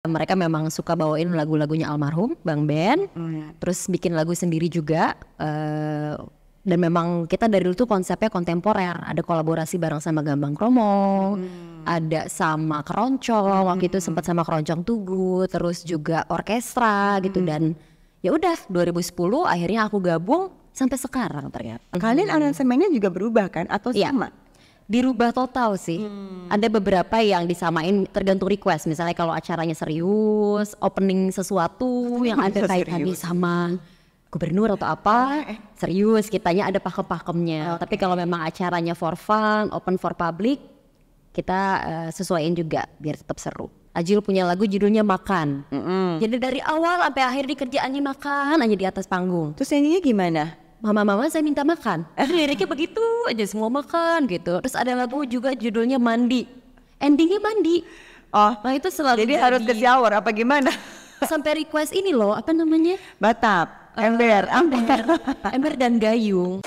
Mereka memang suka bawain lagu-lagunya almarhum Bang Ben, terus bikin lagu sendiri juga. Dan memang kita dari dulu tuh konsepnya kontemporer. Ada kolaborasi bareng sama Gambang Kromong, ada sama Keroncong, waktu itu sempat sama Keroncong Tugu, terus juga orkestra gitu. Dan ya udah 2010 akhirnya aku gabung sampai sekarang ternyata. Kalian aransemennya juga berubah kan atau Iya. sama? Dirubah total sih. Ada beberapa yang disamain tergantung request. Misalnya kalau acaranya serius, opening sesuatu yang ada kaitannya sama gubernur atau apa, serius kitanya ada pakem-pakemnya. Tapi kalau memang acaranya for fun, open for public, kita sesuaiin juga biar tetap seru. Ajil punya lagu judulnya Makan. Jadi dari awal sampai akhir di kerjaannya makan aja di atas panggung. Terus nyanyinya gimana? Mama saya minta makan. Liriknya begitu aja, semua makan gitu. Terus ada lagu juga judulnya Mandi. Endingnya mandi. Oh, Nah itu selalu jadi harus ke shower apa gimana? sampai request ini loh, apa namanya? Batap, ember, Ember dan Gayung.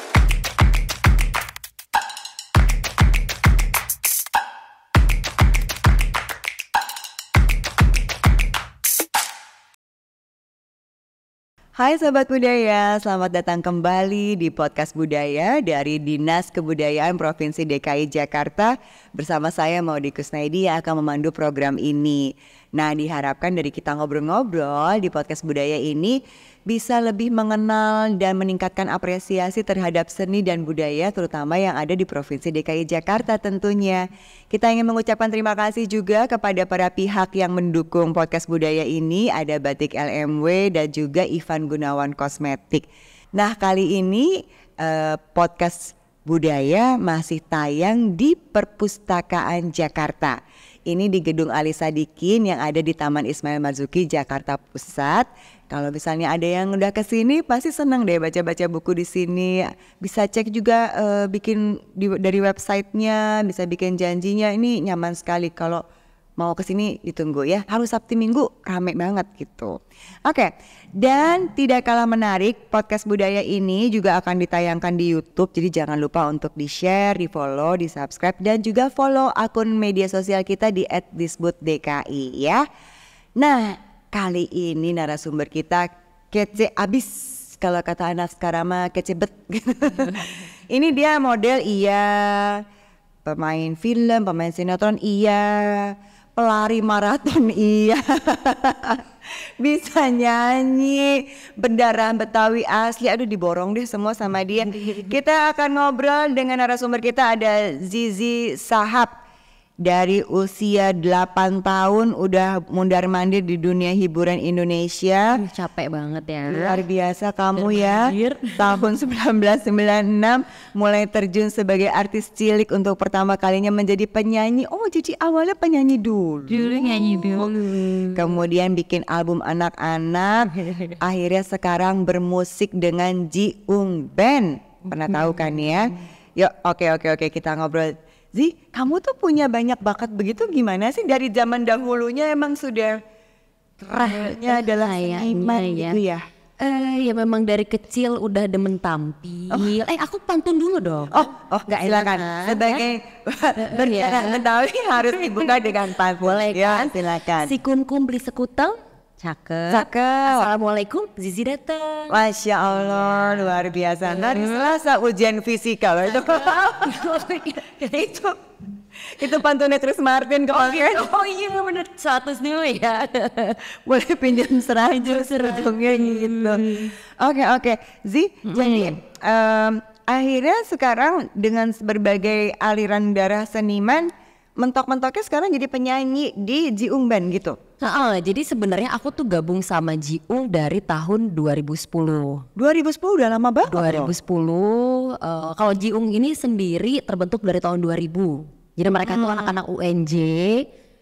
Hai Sobat Budaya, selamat datang kembali di Podcast Budaya dari Dinas Kebudayaan Provinsi DKI Jakarta. Bersama saya Maudy Kusnaidi yang akan memandu program ini. Nah, diharapkan dari kita ngobrol-ngobrol di Podcast Budaya ini bisa lebih mengenal dan meningkatkan apresiasi terhadap seni dan budaya terutama yang ada di Provinsi DKI Jakarta tentunya. Kita ingin mengucapkan terima kasih juga kepada para pihak yang mendukung Podcast Budaya ini. Ada Batik LMW dan juga Ivan Gunawan Kosmetik. Nah, kali ini Podcast Budaya masih tayang di Perpustakaan Jakarta. Ini di Gedung Ali Sadikin yang ada di Taman Ismail Marzuki, Jakarta Pusat. Kalau misalnya ada yang udah kesini pasti senang deh baca-baca buku di sini. Bisa cek juga bikin dari websitenya, bisa bikin janjinya. Ini nyaman sekali kalau mau kesini ditunggu ya. Harus Sabtu Minggu rame banget gitu. Oke, dan tidak kalah menarik, Podcast Budaya ini juga akan ditayangkan di YouTube. Jadi jangan lupa untuk di-share, di-follow, di-subscribe, dan juga follow akun media sosial kita di @disbud_dki ya. Nah, kali ini narasumber kita kece abis. Kalau kata anak sekarang mah kece bet. Ini dia model iya, pemain film, pemain sinetron iya, pelari maraton iya. Bisa nyanyi, berdarah Betawi asli. Aduh diborong deh semua sama dia. Kita akan ngobrol dengan narasumber kita, ada Zizi Shahab. Dari usia 8 tahun udah mundar-mandir di dunia hiburan Indonesia. Capek banget ya. Luar biasa kamu ya. Tahun 1996 mulai terjun sebagai artis cilik untuk pertama kalinya menjadi penyanyi. Oh, jadi awalnya penyanyi dulu. Dulu nyanyi dulu. Kemudian bikin album anak-anak. Akhirnya sekarang bermusik dengan Ji-ung Band. Pernah tahu kan ya? Yuk, oke kita ngobrol. Zi, kamu tuh punya banyak bakat begitu, gimana sih dari zaman dahulunya emang sudah kerahnya adalah seniman gitu ya? Ya memang dari kecil udah demen tampil. Aku pantun dulu dong. Oh, nggak silakan. Sebagai Betawi harus dibuka dengan pantun. Boleh Ya, kan? silakan. Si Kunkum beli sekutang. Cakep. Assalamualaikum, Zizi datang. Masya Allah, luar biasa. Hari Selasa ujian fisika loh itu pantunnya Chris Martin kemarin. Oh iya bener, 100 dulu ya. Boleh pinjam 100 seragamnya gitu. Oke. Zi, jadi akhirnya sekarang dengan berbagai aliran darah seniman, mentok-mentoknya sekarang jadi penyanyi di Ji-ung Band gitu. Jadi sebenarnya aku tuh gabung sama Ji-ung dari tahun 2010. 2010 udah lama banget. 2010 kalau Ji-ung ini sendiri terbentuk dari tahun 2000. Jadi mereka tuh anak-anak UNJ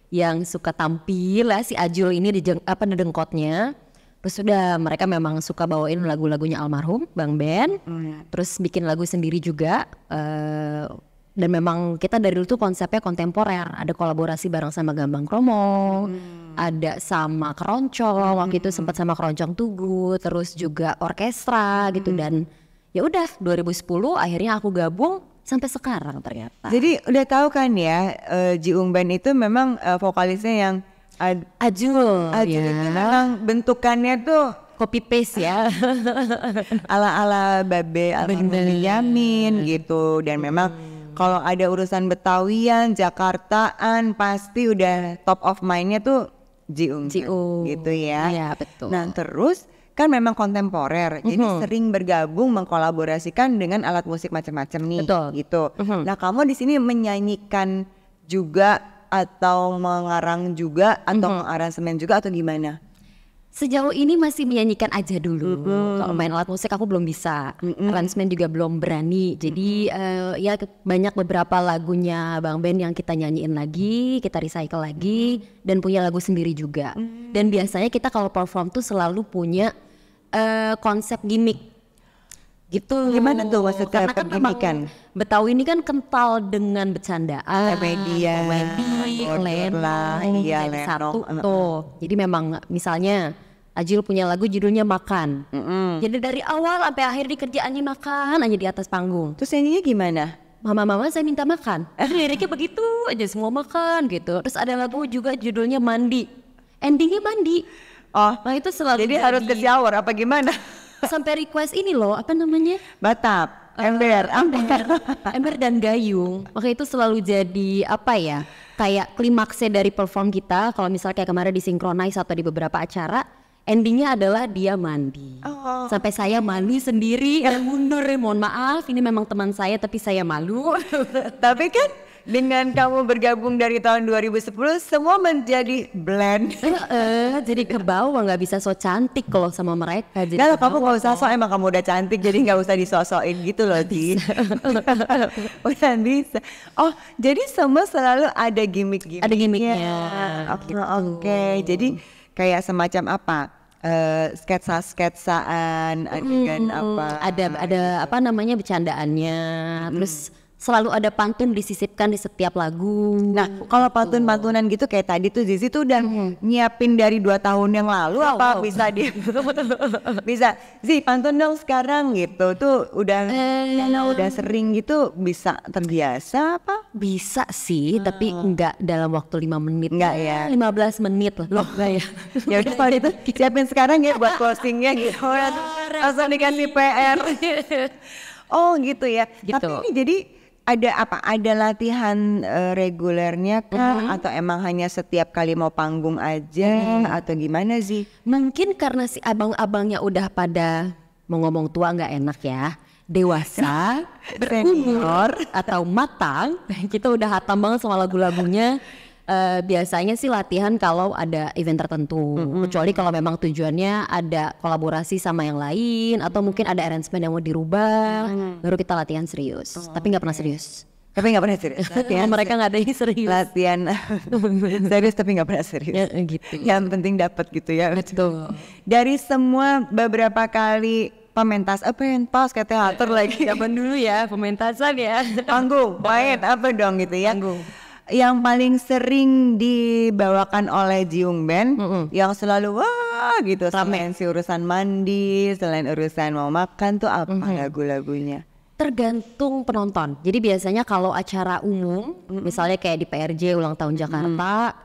yang suka tampil ya, si Ajul ini di dengkotnya. Terus udah mereka memang suka bawain lagu-lagunya almarhum Bang Ben. Terus bikin lagu sendiri juga. Dan memang kita dari dulu tuh konsepnya kontemporer. Ada kolaborasi bareng sama Gambang Kromong, ada sama Keroncong, waktu itu sempat sama Keroncong Tugu, terus juga orkestra gitu. Dan ya udah 2010 akhirnya aku gabung sampai sekarang ternyata. Jadi udah tahu kan ya, Ji-ung Band itu memang vokalisnya yang Ajul Ajul itu memang bentukannya tuh copy paste ya. ala-ala Babe Benyamin gitu. Dan memang kalau ada urusan Betawian, Jakartaan pasti udah top of mind-nya tuh Jiung gitu ya. Iya betul. Nah terus kan memang kontemporer, jadi sering bergabung mengkolaborasikan dengan alat musik macam-macam nih. Betul. Gitu. Nah kamu di sini menyanyikan juga atau mengarang juga atau mengaransemen juga atau gimana? Sejauh ini masih menyanyikan aja dulu. Kalau main alat musik aku belum bisa, aransemen juga belum berani. Jadi ya banyak beberapa lagunya Bang Ben yang kita nyanyiin lagi, kita recycle lagi, dan punya lagu sendiri juga. Dan biasanya kita kalau perform tuh selalu punya konsep gimmick gitu. Gimana tuh maksudnya Karena kan memang Betawi ini kan kental dengan bercandaan, komedi, lenong, jadi satu tuh. Jadi memang misalnya Ajil punya lagu judulnya Makan. Jadi dari awal sampai akhir di kerjaannya makan aja di atas panggung. Terus nyanyinya gimana? Mama saya minta makan. Liriknya begitu aja, semua makan gitu. Terus ada lagu juga judulnya Mandi. Endingnya mandi. Oh, nah itu selalu jadi harus ke shower apa gimana? Sampai request ini loh, apa namanya? Batap, ember Dan gayung. Maka itu selalu jadi apa ya? Kayak klimaksnya dari perform kita. Kalau misalnya kayak kemarin disinkronize atau di beberapa acara, endingnya adalah dia mandi. Sampai saya malu sendiri, mundur, mohon maaf. Ini memang teman saya tapi saya malu. Tapi kan dengan kamu bergabung dari tahun 2010 semua menjadi blend. Jadi ke bawah, nggak bisa so cantik kalau sama mereka. Kalau kamu nggak usah sok, emang kamu udah cantik jadi nggak usah disosokin gitu loh Ti. Udah bisa. Oh jadi semua selalu ada gimmick-gimmicknya. Ada gimmicknya. Oke. Jadi kayak semacam apa? Sketsa-sketsaan adegan apa? Ada apa namanya bercandaannya. Terus selalu ada pantun disisipkan di setiap lagu. Nah kalau pantun-pantunan gitu kayak tadi tuh Zizi tuh udah nyiapin dari 2 tahun yang lalu apa bisa bisa Zi pantun dong sekarang gitu tuh udah udah sering gitu bisa terbiasa apa? Bisa sih tapi enggak dalam waktu 5 menit. Enggak ya? 15 menit loh enggak ya? Ya udah kalau itu siapin sekarang ya buat closingnya gitu. Langsung dikasih PR. Oh gitu ya. Gitu. Tapi ini jadi ada apa? Ada latihan regulernya kah? Atau emang hanya setiap kali mau panggung aja? Atau gimana sih? Mungkin karena si abang-abangnya udah pada mau ngomong tua nggak enak ya, dewasa, berumur atau matang, kita udah hatam banget sama lagu-lagunya. Biasanya sih latihan kalau ada event tertentu, kecuali kalau memang tujuannya ada kolaborasi sama yang lain atau mungkin ada arrangement yang mau dirubah, baru kita latihan serius. Tapi nggak pernah serius. Tapi nggak pernah serius. Latihan, mereka nggak ada yang serius. Latihan serius tapi nggak pernah serius. Ya, gitu. Yang penting dapat gitu ya. Betul. Dari semua beberapa kali pementas ke teater lagi. Kapan dulu ya pementasan ya. Panggung, main apa dong gitu ya. Panggung. Yang paling sering dibawakan oleh Jiung Band yang selalu wah gitu selain si urusan mandi, selain urusan mau makan tuh apa lagu-lagunya? Tergantung penonton. Jadi biasanya kalau acara umum, misalnya kayak di PRJ ulang tahun Jakarta,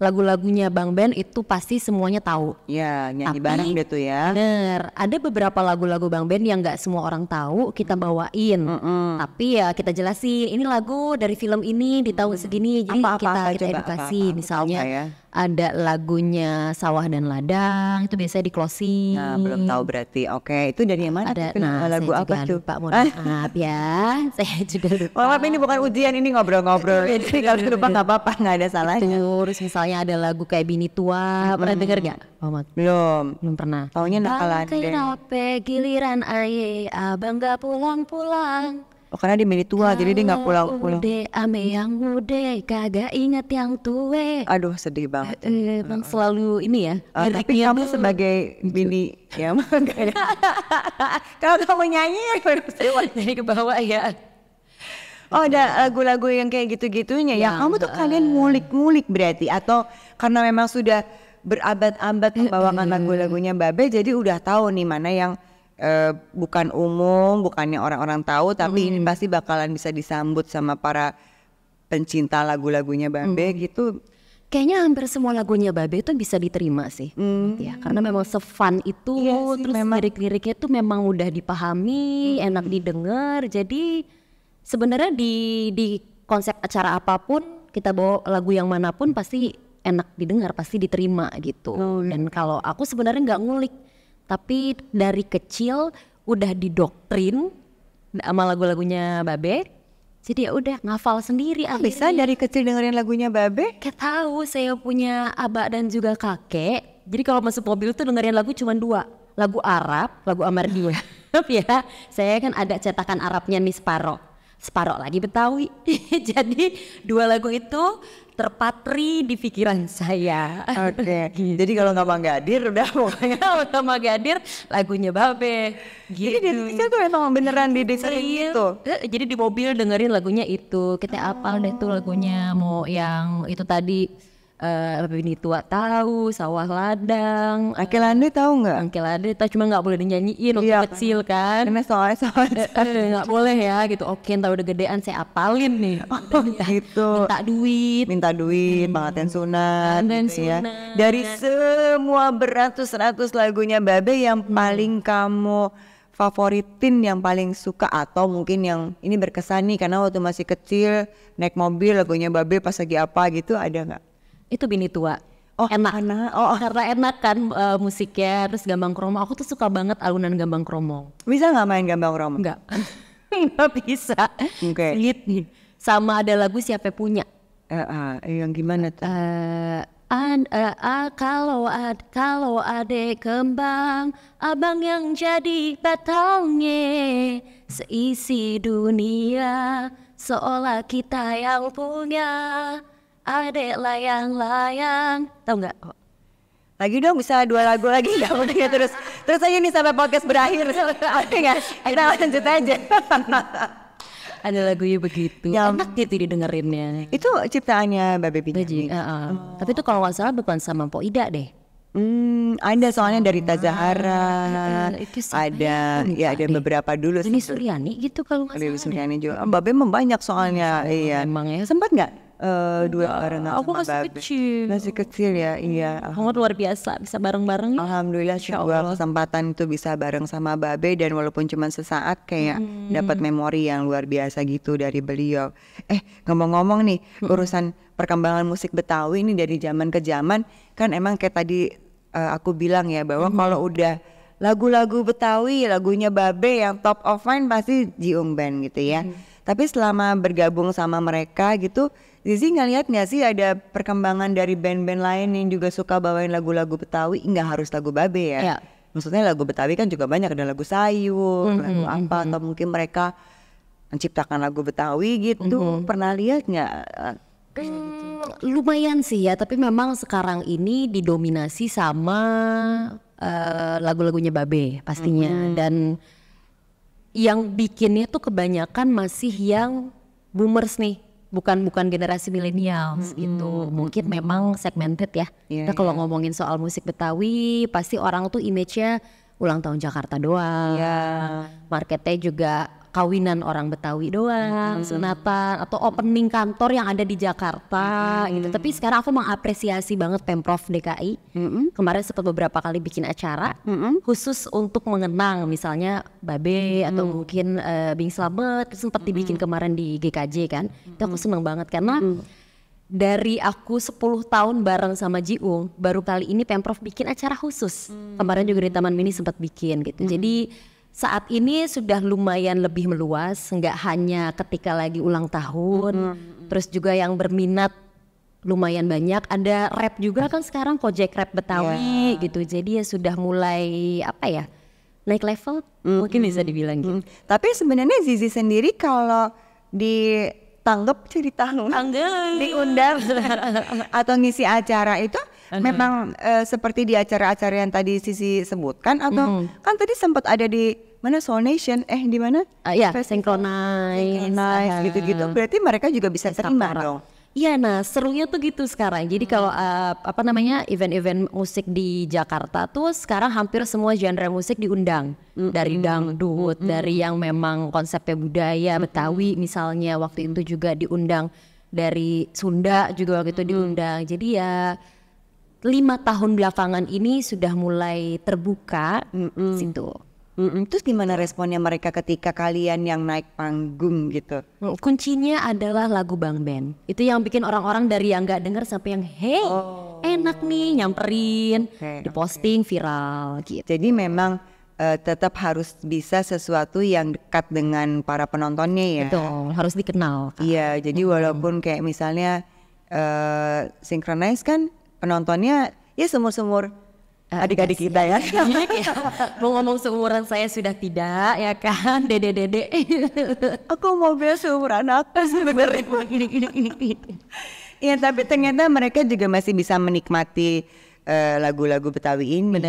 lagu-lagunya Bang Ben itu pasti semuanya tahu. Ya nyanyi bareng deh tuh ya. Bener, ada beberapa lagu-lagu Bang Ben yang nggak semua orang tahu kita bawain. Tapi ya kita jelasin ini lagu dari film ini di tahun segini. Jadi kita edukasi. Misalnya ada lagunya Sawah dan Ladang itu biasanya di closing. Nah belum tahu berarti. Oke itu dari yang mana? Ada lagu apa tuh? Pak mohon maaf ya. Saya juga lupa. Maaf ini bukan ujian, ini ngobrol-ngobrol. Jadi kalau lupa nggak apa-apa, nggak ada salahnya. Terus misalnya ada lagu kayak Bini Tua, pernah denger gak? Belum Pernah. Taunya Nakalan deh. Kenapa giliran aye abang gak pulang-pulang? Oh karena dia Bini Tua jadi dia nggak pulang-pulang. Ude ame yang mude kagak inget yang tue. Aduh sedih banget. Bang selalu ini ya. Tapi kamu sebagai bini ya kalau kamu nyanyi dari ke bawah ya. Oh ada lagu-lagu yang kayak gitu-gitunya ya. Kamu tuh kalian ngulik-ngulik berarti atau karena memang sudah berabad-abad membawakan lagu-lagunya Babe jadi udah tahu nih mana yang bukan umum, bukannya orang-orang tahu tapi ini pasti bakalan bisa disambut sama para pencinta lagu-lagunya Babe gitu. Kayaknya hampir semua lagunya Babe itu bisa diterima sih, ya karena memang se-fun itu, terus lirik-liriknya tuh memang udah dipahami, enak didengar. Jadi sebenarnya di konsep acara apapun kita bawa lagu yang manapun pasti enak didengar, pasti diterima gitu. Dan kalau aku sebenarnya nggak ngulik, tapi dari kecil udah didoktrin sama lagu-lagunya Babe. Jadi ya udah ngafal sendiri. Bisa dari kecil dengerin lagunya Babe? Kayak tahu saya punya abak dan juga kakek. Jadi kalau masuk mobil tuh dengerin lagu cuma 2. Lagu Arab, lagu Amardi ya. Saya kan ada cetakan Arabnya nih separoh lagi Betawi. Jadi 2 lagu itu terpatri di pikiran saya. Oke. Jadi kalau nggak Manggadir udah pokoknya Kalau Magadir lagunya Babe. Gitu. Jadi dari kecil tuh memang beneran didengerin gitu. Jadi di mobil dengerin lagunya itu. Kita apal deh tuh lagunya, mau yang itu tadi Bini Tua tahu, Sawah Ladang, Akhil Ande tahu nggak? Angkel ada, cuma nggak boleh dinyanyiin waktu kecil kan. Karena soalnya Nggak boleh ya gitu. Oke, ntar udah gedean saya apalin nih. gitu. Minta duit. Bangaten sunat gitu ya. Sunat. Dari semua beratus-ratus lagunya Babe yang paling kamu favoritin, yang paling suka, atau mungkin yang ini berkesan nih karena waktu masih kecil naik mobil lagunya Babe pas lagi apa gitu, ada nggak? Itu Bini Tua. Enak. Karena enak kan musiknya, terus Gambang Kromong. Aku tuh suka banget alunan Gambang Kromong. Bisa nggak main Gambang Kromong? Enggak. Enggak bisa. Oke. Sulit nih. Sama ada lagu Siapa Punya. Yang gimana tuh? Kalau adek kembang, abang yang jadi batangnya, seisi dunia seolah kita yang punya, adek layang-layang. Tahu nggak? Lagi dong, bisa 2 lagu lagi nggak? Udah ya, terus aja nih sampai podcast berakhir. Ada nggak? Kita lanjut aja. Ada lagunya begitu, enak gitu didengerinnya. Itu ciptaannya Babe Pinjami. Tapi itu kalau nggak salah bukan sama Mpok Ida deh. Ada soalnya dari Tazahara, Itu ada beberapa dulu. Ini Suryani gitu kalau nggak Lili salah. Suryani juga. Babe memang banyak soalnya. Iya. Emang ya. Sempat nggak dua bareng Aku sama masih Babe? kecil. Masih kecil ya, iya. Sangat luar biasa bisa bareng-bareng. Alhamdulillah sebuah kesempatan itu bisa bareng sama Babe, dan walaupun cuma sesaat kayak dapat memori yang luar biasa gitu dari beliau. Ngomong-ngomong nih, urusan perkembangan musik Betawi ini dari zaman ke zaman kan emang kayak tadi aku bilang ya bahwa kalau udah lagu-lagu Betawi, lagunya Babe yang top of mind pasti Jiung Band gitu ya. Tapi selama bergabung sama mereka gitu, Zizi ngeliat nggak sih ada perkembangan dari band-band lain yang juga suka bawain lagu-lagu Betawi, nggak harus lagu Babe ya? Ya. Maksudnya lagu Betawi kan juga banyak, ada lagu Sayur, lagu apa, atau mungkin mereka menciptakan lagu Betawi gitu. Pernah lihat nggak? Lumayan sih ya, tapi memang sekarang ini didominasi sama lagu-lagunya Babe pastinya. Dan yang bikinnya tuh kebanyakan masih yang boomers nih. Bukan generasi milenial gitu. Mungkin memang segmented ya. Nah, kalau ngomongin soal musik Betawi, pasti orang tuh image-nya ulang tahun Jakarta doang. Marketnya juga kawinan orang Betawi doang, sunatan atau opening kantor yang ada di Jakarta gitu. Tapi sekarang aku mengapresiasi banget Pemprov DKI. Kemarin sempat beberapa kali bikin acara khusus untuk mengenang misalnya Babe atau mungkin Bing Slamet, sempat dibikin kemarin di GKJ kan. Itu aku seneng banget karena dari aku 10 tahun bareng sama Jiung, baru kali ini Pemprov bikin acara khusus. Kemarin juga di Taman Mini sempat bikin gitu. Jadi saat ini sudah lumayan lebih meluas, nggak hanya ketika lagi ulang tahun, terus juga yang berminat lumayan banyak. Ada rap juga kan sekarang, Kojek Rap Betawi gitu. Jadi ya sudah mulai naik level, mungkin bisa dibilang gitu. Tapi sebenarnya Zizi sendiri kalau ditanggap diundang atau ngisi acara itu memang seperti di acara-acara yang tadi Sisi sebutkan, atau kan tadi sempat ada di mana, Soul Nation, di mana? Synchronize gitu-gitu. Berarti mereka juga bisa terima dong. Iya, nah serunya tuh gitu sekarang. Jadi kalau event-event musik di Jakarta tuh sekarang hampir semua genre musik diundang. Dari dangdut, dari yang memang konsepnya budaya Betawi misalnya, waktu itu juga diundang dari Sunda juga waktu itu diundang. Jadi ya 5 tahun belakangan ini sudah mulai terbuka situ. Terus gimana responnya mereka ketika kalian yang naik panggung gitu? Kuncinya adalah lagu Bang Ben. Itu yang bikin orang-orang dari yang nggak denger sampai yang hey enak nih, nyamperin, diposting viral gitu. Jadi memang tetap harus bisa sesuatu yang dekat dengan para penontonnya ya. Betul, harus dikenal. Iya, jadi walaupun kayak misalnya Synchronize kan penontonnya ya sumur-sumur adik-adik kita ya. Mau ngomong seumuran saya sudah tidak ya kan, dede-dede. Aku mau biasa seumuran aku sebenarnya. Iya, tapi ternyata mereka juga masih bisa menikmati lagu-lagu Betawi ini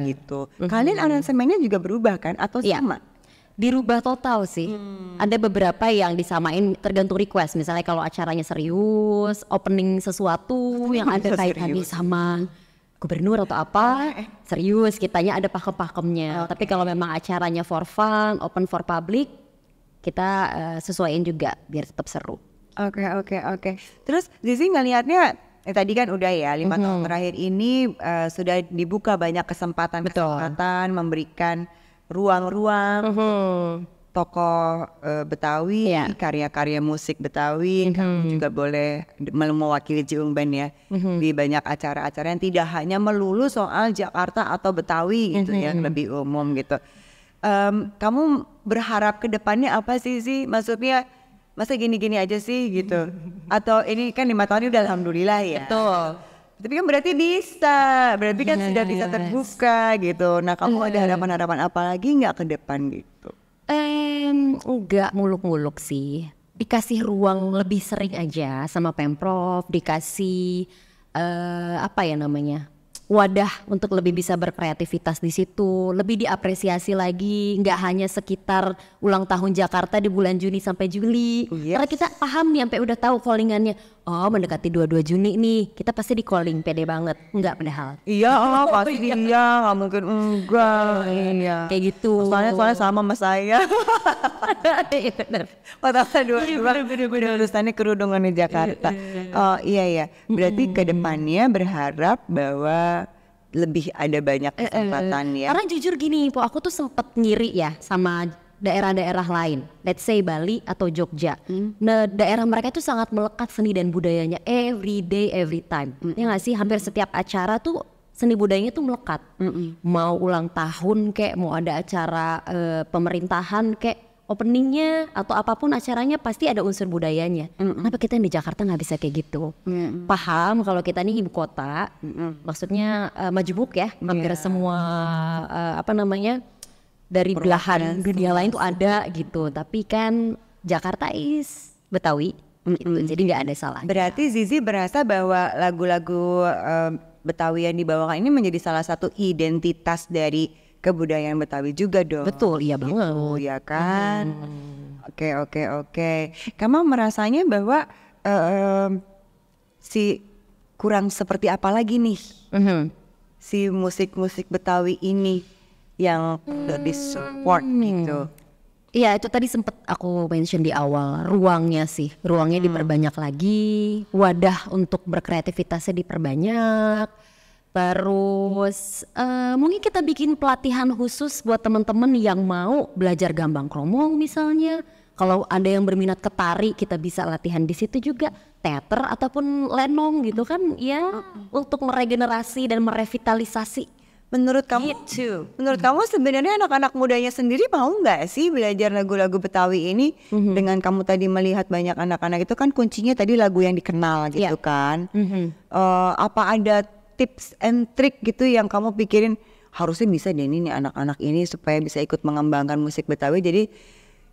gitu. Kalian aransemennya juga berubah kan atau sama? Dirubah total sih. Ada beberapa yang disamain tergantung request. Misalnya kalau acaranya serius, opening sesuatu yang ada kaitannya sama gubernur atau apa, serius kitanya ada pakem-pakemnya. Tapi kalau memang acaranya for fun, open for public, kita sesuaiin juga biar tetap seru. Oke. Terus Zizi ngelihatnya tadi kan udah ya 5 tahun terakhir ini sudah dibuka banyak kesempatan memberikan ruang-ruang tokoh Betawi, karya-karya musik Betawi. Kamu juga boleh mewakili Jiung Band ya di banyak acara-acara yang tidak hanya melulu soal Jakarta atau Betawi gitu ya, lebih umum gitu. Kamu berharap ke depannya apa sih? Maksudnya masa gini-gini aja sih gitu? Atau ini kan 5 tahun ini udah alhamdulillah ya. Betul. Tapi kan berarti berarti kan sudah bisa terbuka gitu. Nah kamu ada harapan-harapan apa lagi nggak ke depan gitu? Enggak muluk-muluk sih. Dikasih ruang lebih sering aja sama Pemprov, dikasih wadah untuk lebih bisa berkreativitas di situ, lebih diapresiasi lagi, nggak hanya sekitar ulang tahun Jakarta di bulan Juni sampai Juli. Karena kita paham nih, sampai udah tahu callingannya. Oh, mendekati 22 Juni nih, kita pasti di calling, pede banget. Enggak padahal. Iya, pasti iya, nggak mungkin enggak. Iya. Kayak gitu. Soalnya sama saya. Iya benar. Pertama urusannya kerudungan di Jakarta. Oh iya. Berarti ke depannya berharap bahwa lebih ada banyak kesempatan ya. Karena jujur gini, aku tuh sempet ngiri ya sama daerah-daerah lain, let's say Bali atau Jogja. Nah, daerah mereka itu sangat melekat seni dan budayanya every day, every time. Ya nggak sih, hampir setiap acara tuh seni budayanya tuh melekat. Mau ulang tahun kayak, mau ada acara pemerintahan kayak, openingnya atau apapun acaranya pasti ada unsur budayanya. Kenapa kita yang di Jakarta nggak bisa kayak gitu? Paham kalau kita nih ibu kota, maksudnya majemuk ya, hampir semua dari belahan dunia lain tuh ada gitu. Tapi kan Jakarta is Betawi gitu, jadi nggak ada salah. Berarti Zizi berasa bahwa lagu-lagu Betawi yang dibawakan ini menjadi salah satu identitas dari kebudayaan Betawi juga dong. Betul, iya banget. Oh ya kan. Oke. Kamu merasanya bahwa si kurang seperti apa lagi nih si musik-musik Betawi ini yang lebih support gitu? Iya, itu tadi sempet aku mention di awal, ruangnya diperbanyak lagi, wadah untuk berkreativitasnya diperbanyak. Terus mungkin kita bikin pelatihan khusus buat teman-teman yang mau belajar gambang kromong misalnya. Kalau ada yang berminat ke tari, kita bisa latihan di situ juga, teater ataupun lenong gitu kan ya, untuk meregenerasi dan merevitalisasi. Menurut kamu sebenarnya anak-anak mudanya sendiri mau nggak sih belajar lagu-lagu Betawi ini? Dengan kamu tadi melihat banyak anak-anak itu kan kuncinya tadi lagu yang dikenal gitu kan. Apa ada tips and trick gitu yang kamu pikirin harusnya bisa deh nih anak-anak ini supaya bisa ikut mengembangkan musik Betawi, jadi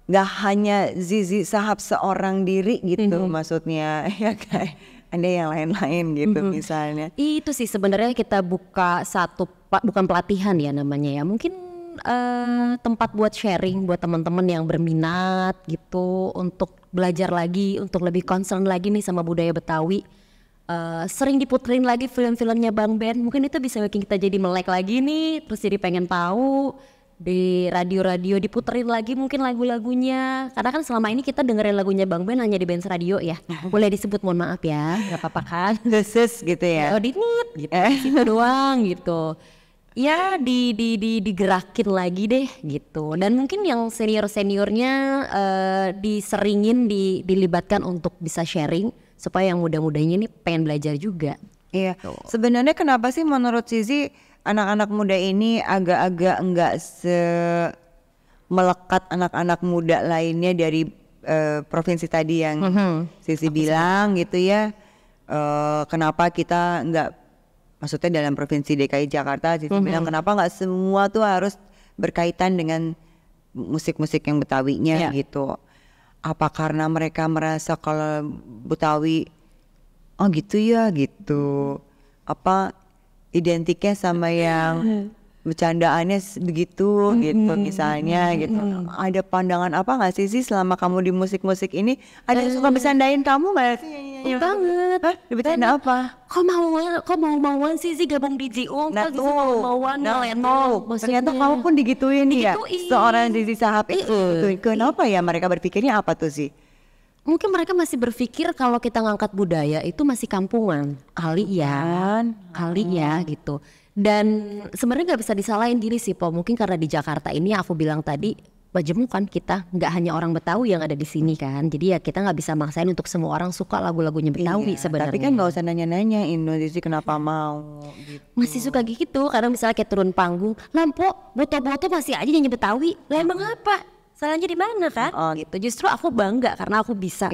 nggak hanya Zizi Sahab seorang diri gitu maksudnya ya kayak ada yang lain-lain gitu misalnya. Itu sih sebenarnya kita buka bukan pelatihan ya namanya ya, mungkin tempat buat sharing buat teman-teman yang berminat gitu untuk belajar lagi, untuk lebih concern lagi nih sama budaya Betawi. Sering diputerin lagi film-filmnya Bang Ben, mungkin itu bisa bikin kita jadi melek lagi nih, terus jadi pengen tahu. di radio-radio diputerin lagi mungkin lagu-lagunya. Karena kan selama ini kita dengerin lagunya Bang Ben hanya di Benz Radio ya. Boleh disebut, mohon maaf ya, nggak apa-apa kan? Khusus gitu ya. Oh, gitu, situ doang gitu. Ya digerakin lagi deh gitu. Dan mungkin yang senior-seniornya diseringin dilibatkan untuk bisa sharing supaya yang muda-mudanya ini pengen belajar juga. Iya. Sebenarnya kenapa sih menurut Zizi anak-anak muda ini agak-agak enggak melekat anak-anak muda lainnya dari provinsi tadi yang Zizi bilang gitu ya. Kenapa kita enggak, maksudnya dalam provinsi DKI Jakarta, Zizi bilang kenapa nggak semua tuh harus berkaitan dengan musik-musik yang Betawinya gitu. Apa karena mereka merasa kalau Betawi, oh gitu ya gitu. Apa identiknya sama yang bercandaannya begitu gitu misalnya gitu. Ada pandangan apa nggak sih selama kamu di musik-musik ini? Ada yang suka bercandain kamu nggak sih? Banget. Hah? Bercanda apa? Kok mau-mauan sih gabung di Jiung? Nah tuh, mau-mauan Leno. ternyata kamu pun digituin ya. Seorang Zizi Shahab itu. Kenapa ya mereka berpikirnya apa tuh sih? Mungkin mereka masih berpikir kalau kita ngangkat budaya itu masih kampungan. Kali ya gitu. Dan sebenarnya nggak bisa disalahin diri sih Po. Mungkin karena di Jakarta ini aku bilang tadi majemuk kan kita, nggak hanya orang Betawi yang ada di sini kan. Jadi ya kita nggak bisa maksain untuk semua orang suka lagu-lagunya Betawi sebenarnya. Tapi kan nggak usah nanya-nanya Indonesia kenapa mau gitu. Masih suka gitu karena misalnya kayak turun panggung, Lampo, boto-boto masih aja nyanyi Betawi. Lah emang apa? Salahnya di mana kan? Gitu. Justru aku bangga karena aku bisa.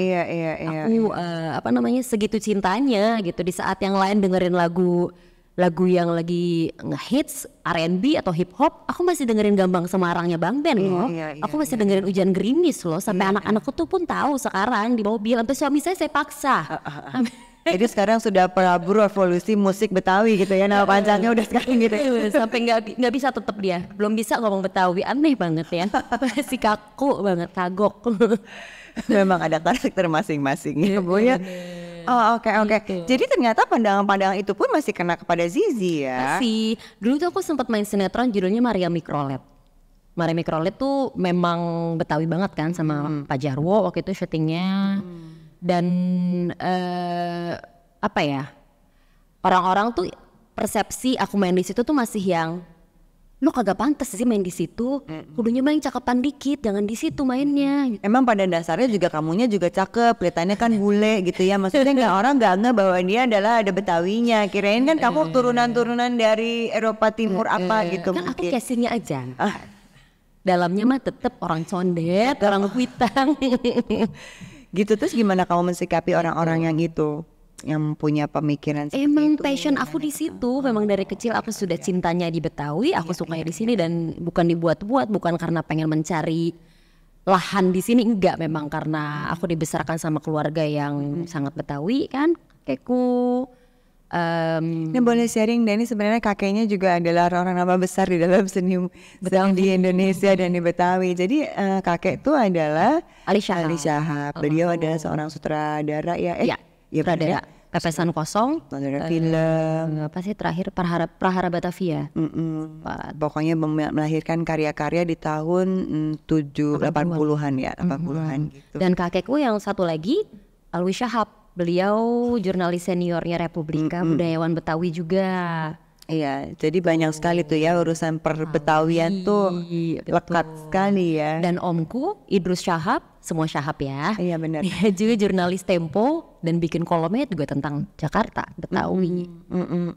Aku segitu cintanya gitu di saat yang lain dengerin lagu yang lagi ngehits R&B atau hip hop, aku masih dengerin Gambang Semarangnya Bang Ben loh. Aku masih dengerin Hujan Gerimis loh, sampai anak-anakku tuh pun tahu sekarang di mobil. Sampai suami saya paksa. Jadi sekarang sudah Prabu revolusi musik Betawi gitu ya, nama panjangnya udah sekarang gitu. Sampai nggak bisa tetap dia, belum bisa ngomong Betawi, aneh banget ya. Masih kaku banget, kagok. Memang ada karakter masing-masing ya Bu ya. Oh oke. Gitu. Jadi ternyata pandangan-pandangan itu pun masih kena kepada Zizi ya. Masih. Dulu tuh aku sempat main sinetron judulnya Maria Mikrolet. Maria Mikrolet tuh memang Betawi banget kan sama Pak Jarwo waktu itu syutingnya. Dan orang-orang tuh persepsi aku main di situ tuh masih yang lo kagak pantas sih main di situ, kudunya main cakepan dikit, jangan di situ mainnya. Emang pada dasarnya juga kamunya juga cakep, kelihatannya kan bule gitu ya. Maksudnya orang nggak nge bahwa dia adalah ada Betawinya. Kirain kan kamu turunan-turunan dari Eropa Timur apa gitu. Kan aku casingnya aja. Dalamnya mah tetep orang condet, orang kuitang. Gitu. Terus gimana kamu mensikapi orang-orang yang itu? Yang punya pemikiran seperti emang itu. passion aku di situ, memang dari kecil aku sudah cintanya di Betawi, aku sukanya di sini dan bukan dibuat-buat, bukan karena pengen mencari lahan di sini, enggak, memang karena aku dibesarkan sama keluarga yang sangat Betawi kan, kakekku. Ini boleh sharing, Dani sebenarnya kakeknya juga adalah orang nama besar di dalam seni di Indonesia dan di Betawi. Jadi kakek itu adalah Ali Shahab. Beliau adalah seorang sutradara ya. Sutradara Pepesan Kosong, film apa sih terakhir Prahara Batavia. Pokoknya melahirkan karya-karya di tahun 80-an ya, 80-an gitu. Dan kakekku yang satu lagi Alwi Shahab, beliau jurnalis seniornya Republika, budayawan Betawi juga. Iya, jadi banyak sekali tuh ya urusan perbetawian tuh lekat sekali ya. Dan omku Idrus Shahab, semua Shahab ya. Iya benar. Dia juga jurnalis Tempo dan bikin kolomnya juga tentang Jakarta, Betawi.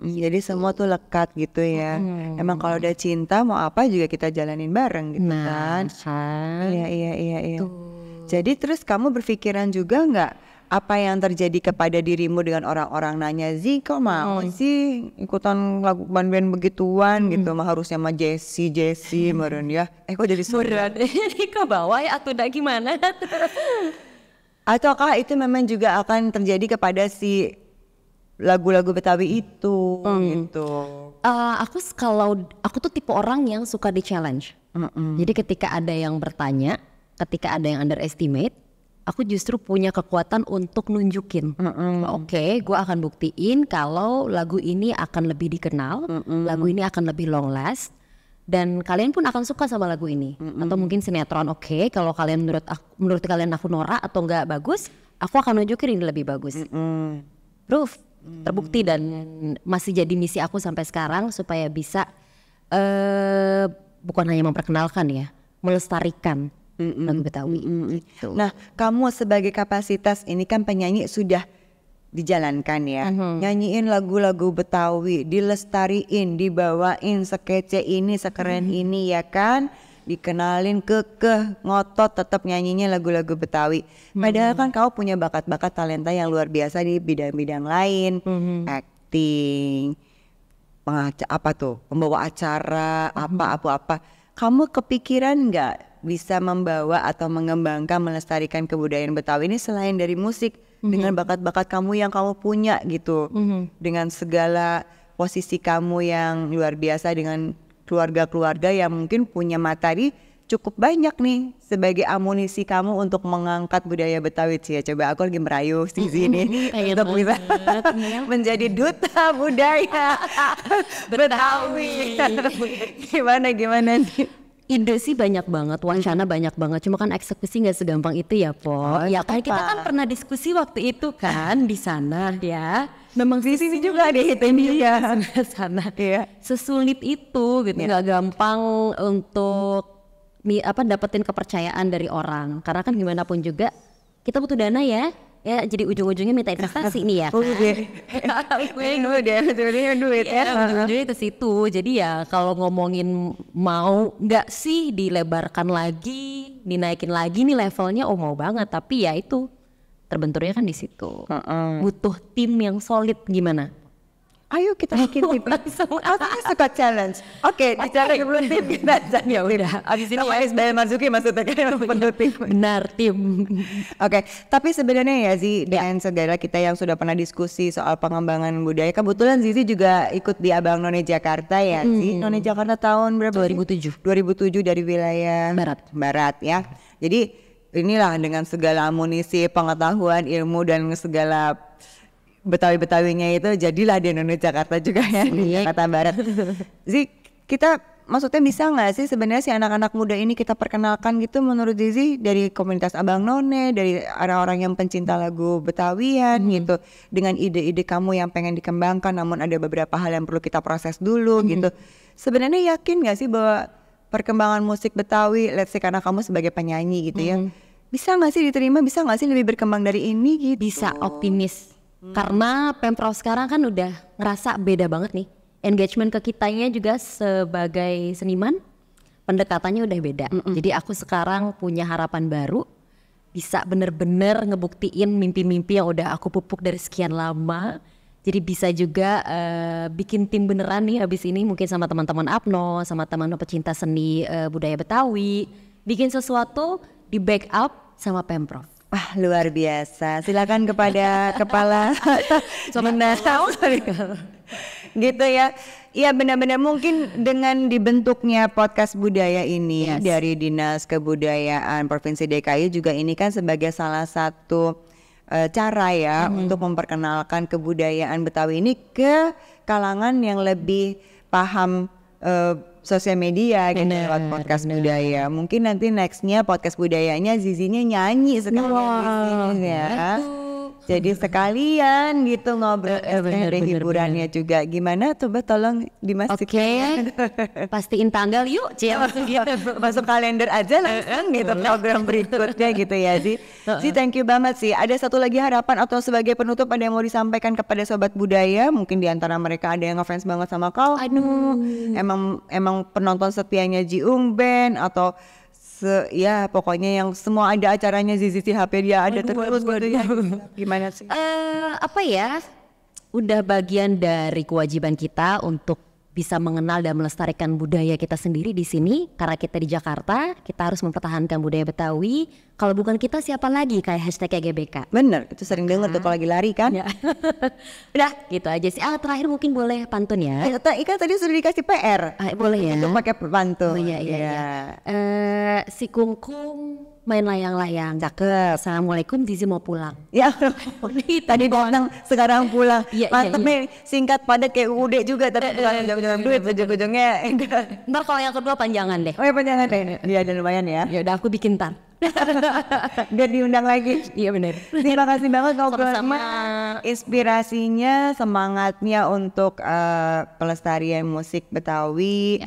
Jadi semua tuh lekat gitu ya. Emang kalau udah cinta mau apa juga kita jalanin bareng gitu kan. Iya. Jadi terus kamu berpikiran juga nggak apa yang terjadi kepada dirimu dengan orang-orang nanya, Zi kok mau sih ikutan lagu band-band begituan gitu, mah harusnya sama Jesse meren ya. Kok jadi surat ke bawah ya atau udah gimana? Ataukah itu memang juga akan terjadi kepada si lagu-lagu Betawi itu gitu? Aku tuh tipe orang yang suka di challenge. Jadi ketika ada yang bertanya, ketika ada yang underestimate, aku justru punya kekuatan untuk nunjukin, oke, gue akan buktiin kalau lagu ini akan lebih dikenal, lagu ini akan lebih long last, dan kalian pun akan suka sama lagu ini. Atau mungkin sinetron, oke, kalau kalian menurut kalian aku norak atau nggak bagus, aku akan nunjukin ini lebih bagus. Proof, terbukti, dan masih jadi misi aku sampai sekarang supaya bisa bukan hanya memperkenalkan ya, melestarikan lagu Betawi. Nah, kamu sebagai kapasitas ini kan penyanyi sudah dijalankan ya, nyanyiin lagu-lagu Betawi, dilestariin, dibawain sekece ini, sekeren ini ya kan, dikenalin ngotot tetap nyanyinya lagu-lagu Betawi. Padahal kan kau punya bakat-bakat talenta yang luar biasa di bidang-bidang lain, acting, pembawa acara, apa. Kamu kepikiran nggak bisa membawa atau mengembangkan, melestarikan kebudayaan Betawi ini selain dari musik, dengan bakat-bakat kamu yang kamu punya gitu, dengan segala posisi kamu yang luar biasa, dengan keluarga-keluarga yang mungkin punya materi cukup banyak nih sebagai amunisi kamu untuk mengangkat budaya Betawi. Ya coba aku lagi merayu Zizi nih untuk bisa menjadi duta budaya Betawi. Gimana nih? Ide sih banyak banget, wacana banyak banget, cuma kan eksekusi nggak segampang itu ya, Po. Ya kan kita kan pernah diskusi waktu itu kan di sana ya. Memang di sini juga deh ini ya sana. Sesulit itu gitu, nggak gampang untuk dapetin kepercayaan dari orang. Karena kan gimana pun juga kita butuh dana ya. Ya jadi ujung-ujungnya minta investasi nih ya kan. Duit ya. Ujung-ujungnya ke situ. Jadi ya kalau ngomongin mau nggak sih dilebarkan lagi, dinaikin lagi nih levelnya, mau banget. Tapi ya itu terbenturnya kan di situ. Butuh tim yang solid gimana? Ayo kita bikin tim. Aku suka challenge. Oke, bicara sebelum tim kita. Ya udah. Abis ini Wais Bayal Marzuki maksudnya kan penuh tim. Benar, tim. Oke, tapi sebenarnya ya Zi, dengan segala kita yang sudah pernah diskusi soal pengembangan budaya, kebetulan Zizi juga ikut di Abang None Jakarta ya Zi. None Jakarta tahun berapa? 2007. 2007 dari wilayah Barat ya. Jadi inilah dengan segala amunisi, pengetahuan, ilmu dan segala Betawi-Betawinya itu jadilah di Indonesia Jakarta juga ya, di Jakarta Barat. Zi, kita maksudnya bisa nggak sih sebenarnya si anak-anak muda ini kita perkenalkan gitu menurut Zizi dari komunitas Abang None, dari orang-orang yang pencinta lagu Betawian gitu, dengan ide-ide kamu yang pengen dikembangkan, namun ada beberapa hal yang perlu kita proses dulu gitu. Sebenarnya yakin nggak sih bahwa perkembangan musik Betawi, let's say karena kamu sebagai penyanyi gitu ya, bisa nggak sih diterima, bisa nggak sih lebih berkembang dari ini gitu? Bisa, optimis. Karena Pemprov sekarang kan udah ngerasa beda banget nih. Engagement ke kitanya juga sebagai seniman, pendekatannya udah beda. Jadi aku sekarang punya harapan baru, bisa bener-bener ngebuktiin mimpi-mimpi yang udah aku pupuk dari sekian lama. Jadi bisa juga bikin tim beneran nih abis ini, mungkin sama teman-teman APNO, sama teman-teman pecinta seni budaya Betawi, bikin sesuatu di backup sama Pemprov. Wah, luar biasa. Silakan kepada kepala gitu ya. Iya, benar-benar mungkin dengan dibentuknya podcast budaya ini dari Dinas Kebudayaan Provinsi DKI juga ini kan sebagai salah satu cara ya untuk memperkenalkan kebudayaan Betawi ini ke kalangan yang lebih paham sosial media gitu, lewat podcast budaya. Mungkin nanti nextnya podcast budayanya Zizinya nyanyi sekalian ya. Jadi sekalian gitu ngobrol, ada hiburannya juga. Gimana? Coba tolong dimasukin. Oke, pastiin tanggal yuk. Masuk kalender aja langsung gitu program berikutnya gitu ya Zi. Zi, thank you banget sih. Ada satu lagi harapan atau sebagai penutup ada yang mau disampaikan kepada sobat budaya? Mungkin diantara mereka ada yang ngefans banget sama kau. Aduh, emang penonton setianya Jiung Band atau ya pokoknya yang semua ada acaranya Zizi HP dia ada terus gitu ya. Gimana sih? Apa ya? Udah bagian dari kewajiban kita untuk bisa mengenal dan melestarikan budaya kita sendiri di sini. Karena kita di Jakarta, kita harus mempertahankan budaya Betawi. Kalau bukan kita siapa lagi, kayak hashtag GBK. Bener, itu sering denger tuh kalau lagi lari kan. Ya. Udah gitu aja sih. Terakhir mungkin boleh pantun ya. Ikan tadi sudah dikasih PR. Boleh ya. Untuk pakai pantun. Iya. Si Kungkung main layang-layang. Cakep. Assalamualaikum, Zizi mau pulang. Ya, tadi datang sekarang pulang. Iya, Mantep iya. nih, singkat padat kayak UUD juga, tapi bukan ujung-ujung duit, ujung-ujungnya. Ntar kalau yang kedua panjangan deh. Oh ya panjangan deh, dia ada lumayan ya. Ya udah aku bikin ntar. Biar diundang lagi. Iya benar. Terima kasih banget ngobrolnya, Sama-sama. inspirasinya, semangatnya untuk pelestarian musik Betawi.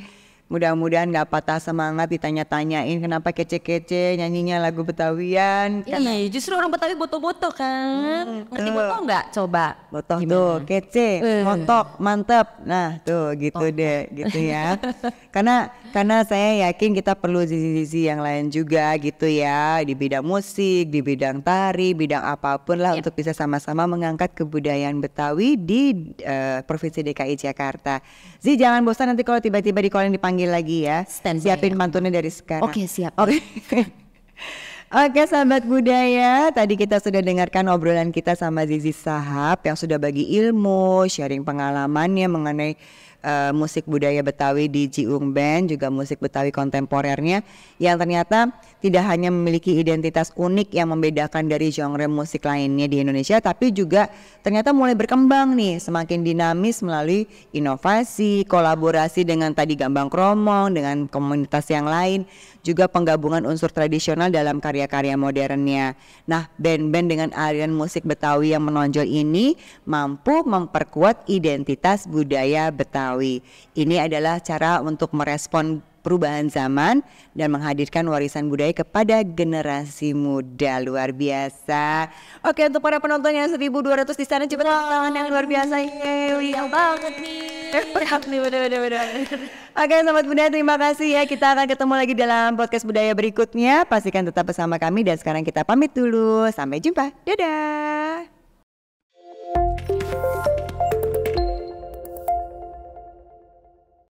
Mudah-mudahan gak patah semangat ditanya-tanyain kenapa kece-kece nyanyinya lagu Betawian. Iya, justru orang Betawi boto-boto kan. Ngerti boto nggak? Coba. Botoh tuh, kece, montok, mantep. Nah tuh gitu deh, gitu ya. Karena saya yakin kita perlu sisi-sisi yang lain juga gitu ya. Di bidang musik, di bidang tari, bidang apapun lah untuk bisa sama-sama mengangkat kebudayaan Betawi di Provinsi DKI Jakarta. Zi jangan bosan nanti kalau tiba-tiba di call dipanggil lagi ya. Standby Siapin ya. pantunnya dari sekarang. Oke, siap. Oke. Oke sahabat budaya, tadi kita sudah dengarkan obrolan kita sama Zizi Sahab yang sudah bagi ilmu, sharing pengalamannya mengenai musik budaya Betawi di Jiung Band, juga musik Betawi kontemporernya yang ternyata tidak hanya memiliki identitas unik yang membedakan dari genre musik lainnya di Indonesia, tapi juga ternyata mulai berkembang nih, semakin dinamis melalui inovasi, kolaborasi dengan tadi Gambang Kromong, dengan komunitas yang lain, juga penggabungan unsur tradisional dalam karya-karya modernnya. Nah, band-band dengan aliran musik Betawi yang menonjol ini mampu memperkuat identitas budaya Betawi. Ini adalah cara untuk merespon perubahan zaman dan menghadirkan warisan budaya kepada generasi muda. Luar biasa. Oke, untuk para penonton yang 1.200 di sana, coba tepuk tangan yang luar biasa. Iya banget nih. Bener. Oke sahabat budaya, terima kasih ya. Kita akan ketemu lagi dalam podcast budaya berikutnya. Pastikan tetap bersama kami dan sekarang kita pamit dulu. Sampai jumpa. Dadah.